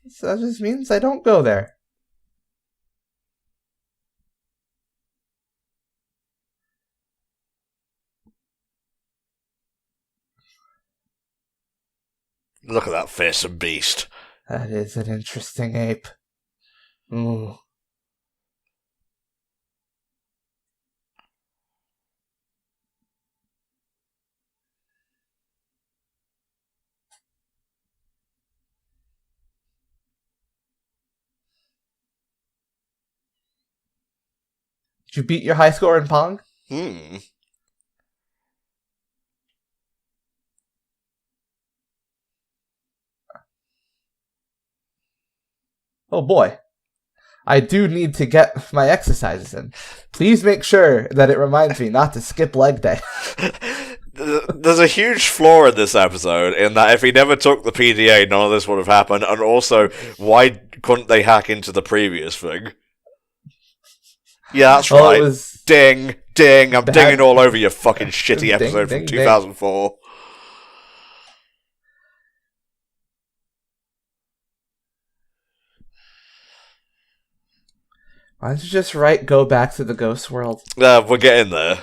So that just means I don't go there. Look at that fearsome beast. That is an interesting ape. Ooh. Did you beat your high score in Pong? Oh boy. I do need to get my exercises in. Please make sure that it reminds me not to skip leg day. There's a huge flaw in this episode in that if he never took the PDA, none of this would have happened. And also, why couldn't they hack into the previous thing? Yeah, that's right. Ding, ding. I'm dinging all over your fucking shitty episode from 2004. Why don't you just go back to the ghost world? We're getting there.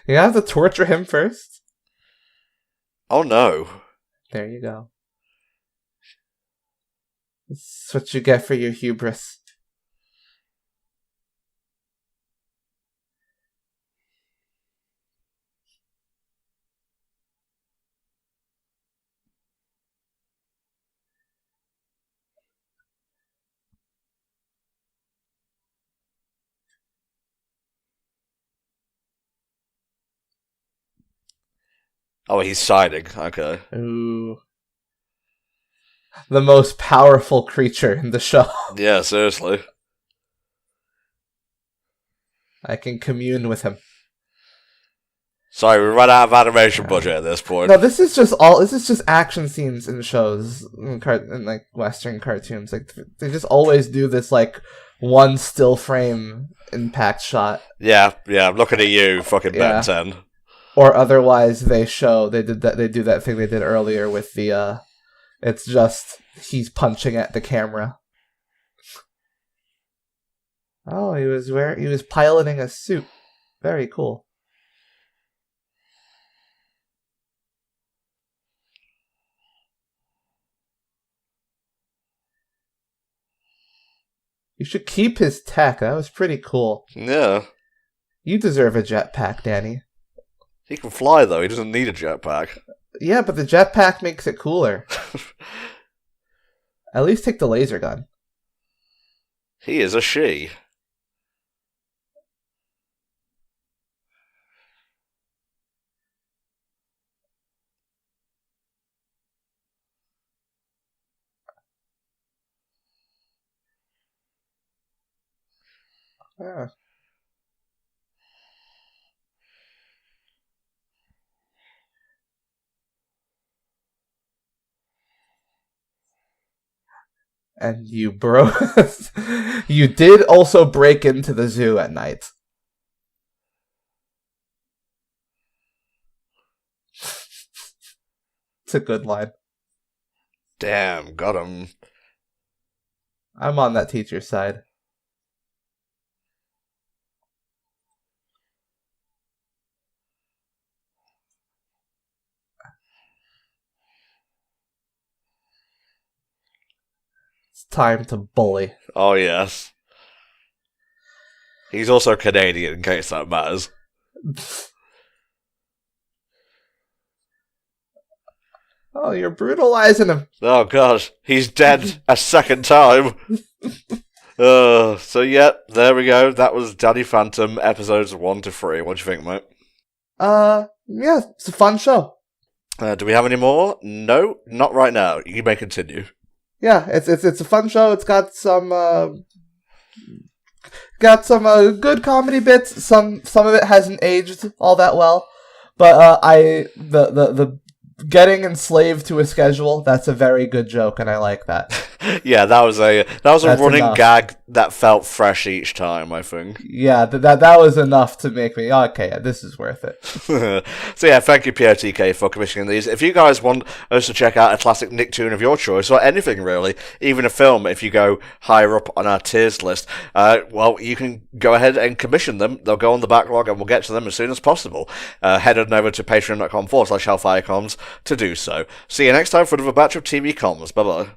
You have to torture him first? Oh no. There you go. That's what you get for your hubris. Oh, he's signing. Okay. Ooh. The most powerful creature in the show. Yeah, seriously. I can commune with him. Sorry, we ran out of animation budget at this point. No, this is just action scenes in shows, in like Western cartoons. Like they just always do this like one still frame impact shot. Yeah, I'm looking at you, fucking Ben 10. Or otherwise they do that thing they did earlier with the it's just he's punching at the camera. Oh, he was piloting a suit. Very cool. You should keep his tech. That was pretty cool. Yeah. You deserve a jetpack, Danny. He can fly, though. He doesn't need a jetpack. Yeah, but the jetpack makes it cooler. At least take the laser gun. He is a she. Yeah. And you you did also break into the zoo at night. It's a good line. Damn, got him. I'm on that teacher's side. It's time to bully. Oh, yes. He's also Canadian, in case that matters. Oh, you're brutalizing him. Oh, God. He's dead a second time. So, yeah, there we go. That was Danny Phantom, episodes 1 to 3. What do you think, mate? Yeah, it's a fun show. Do we have any more? No, not right now. You may continue. Yeah, it's a fun show. It's got some good comedy bits. Some of it hasn't aged all that well, but the getting enslaved to a schedule, that's a very good joke, and I like that. Yeah, that was a running enough. gag that felt fresh each time, I think. Yeah, that was enough to make me, okay, this is worth it. So yeah, thank you POTK for commissioning these. If you guys want us to check out a classic Nicktoon of your choice, or anything really, even a film, if you go higher up on our tiers list, well, you can go ahead and commission them. They'll go on the backlog and we'll get to them as soon as possible. Head on over to patreon.com/HellfireComms to do so. See you next time for another batch of TV comms. Bye-bye.